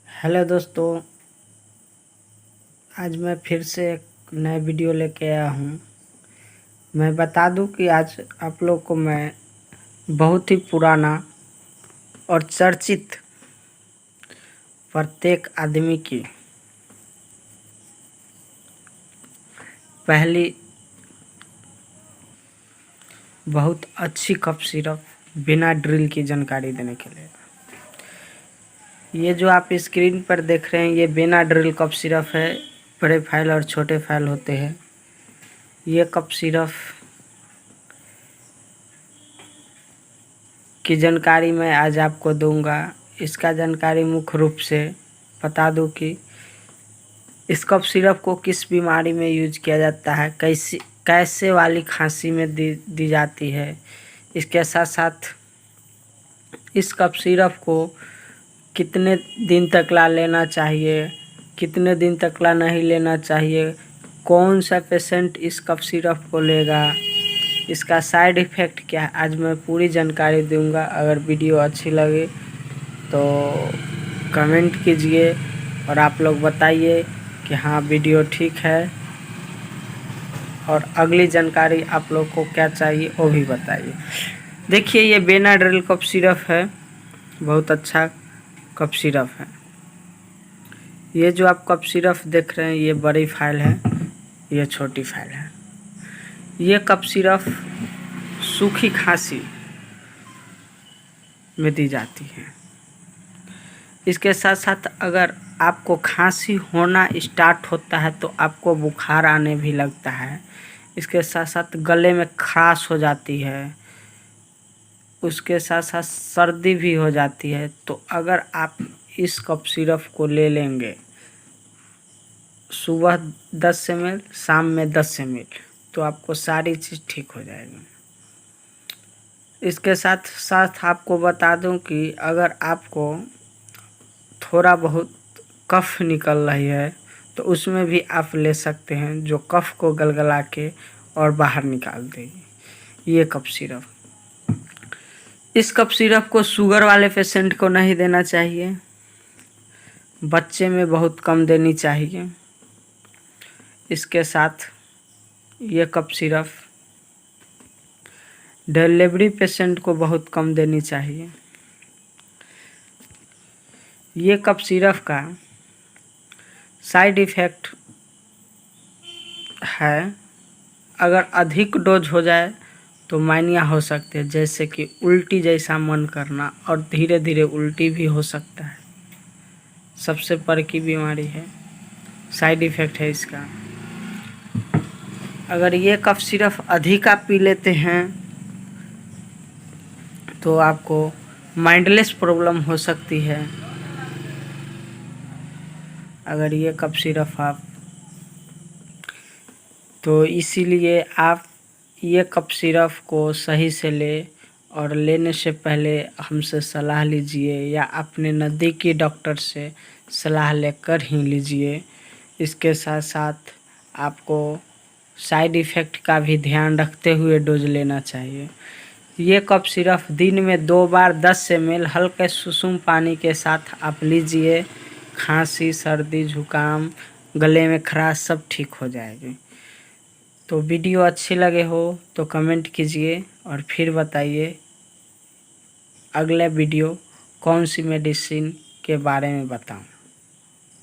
Hello दोस्तों, आज मैं फिर से एक नए वीडियो लेके आया हूँ। मैं बता दूं कि आज आप लोग को मैं बहुत ही पुराना और चर्चित प्रत्येक आदमी की पहली बहुत अच्छी कफ सिरप बिना ड्रिल की जानकारी देने के लिए। ये जो आप स्क्रीन पर देख रहे हैं ये बिना ड्रिल कफ सिरप है। बड़े फाइल और छोटे फाइल होते हैं। ये कफ सिरप की जानकारी मैं आज आपको दूंगा। इसका जानकारी मुख्य रूप से बता दूं कि इस कफ सिरप को किस बीमारी में यूज किया जाता है, कैसे वाली खांसी में दी जाती है। इसके साथ साथ इस कफ सिरप को कितने दिन तक ला लेना चाहिए, कितने दिन तक ला नहीं लेना चाहिए, कौन सा पेशेंट इस कफ सिरप को लेगा, इसका साइड इफ़ेक्ट क्या है, आज मैं पूरी जानकारी दूंगा। अगर वीडियो अच्छी लगे तो कमेंट कीजिए और आप लोग बताइए कि हाँ वीडियो ठीक है, और अगली जानकारी आप लोग को क्या चाहिए वो भी बताइए। देखिए ये बेनाड्रिल कफ सिरप है, बहुत अच्छा कफ सिरप है। ये जो आप कफ सिरप देख रहे हैं ये बड़ी फाइल है, ये छोटी फाइल है। ये कफ सिरप सूखी खांसी में दी जाती है। इसके साथ साथ अगर आपको खांसी होना स्टार्ट होता है तो आपको बुखार आने भी लगता है। इसके साथ साथ गले में खराश हो जाती है, उसके साथ साथ सर्दी भी हो जाती है। तो अगर आप इस कफ सिरप को ले लेंगे सुबह 10 ml, शाम में 10 ml, तो आपको सारी चीज़ ठीक हो जाएगी। इसके साथ साथ आपको बता दूं कि अगर आपको थोड़ा बहुत कफ निकल रही है तो उसमें भी आप ले सकते हैं, जो कफ को गलगला के और बाहर निकाल देगी ये कफ सिरप। इस कफ सिरप को शुगर वाले पेशेंट को नहीं देना चाहिए, बच्चे में बहुत कम देनी चाहिए। इसके साथ ये कफ सिरप डिलीवरी पेशेंट को बहुत कम देनी चाहिए। ये कफ सिरप का साइड इफ़ेक्ट है, अगर अधिक डोज हो जाए तो मानिया हो सकते हैं, जैसे कि उल्टी जैसा मन करना और धीरे धीरे उल्टी भी हो सकता है। सबसे बड़ी की बीमारी है, साइड इफ़ेक्ट है इसका। अगर ये कफ सिरप अधिक आप पी लेते हैं तो आपको माइंडलेस प्रॉब्लम हो सकती है। अगर ये कफ सिरप आप तो इसीलिए आप ये कफ सिरप को सही से ले, और लेने से पहले हमसे सलाह लीजिए या अपने नज़दीकी डॉक्टर से सलाह लेकर ही लीजिए। इसके साथ साथ आपको साइड इफ़ेक्ट का भी ध्यान रखते हुए डोज लेना चाहिए। ये कफ सिरप दिन में 2 बार 10 ml हल्के सुसुम पानी के साथ आप लीजिए। खांसी, सर्दी, जुकाम, गले में खराश सब ठीक हो जाएगी। तो वीडियो अच्छी लगे हो तो कमेंट कीजिए और फिर बताइए अगला वीडियो कौन सी मेडिसिन के बारे में बताऊं।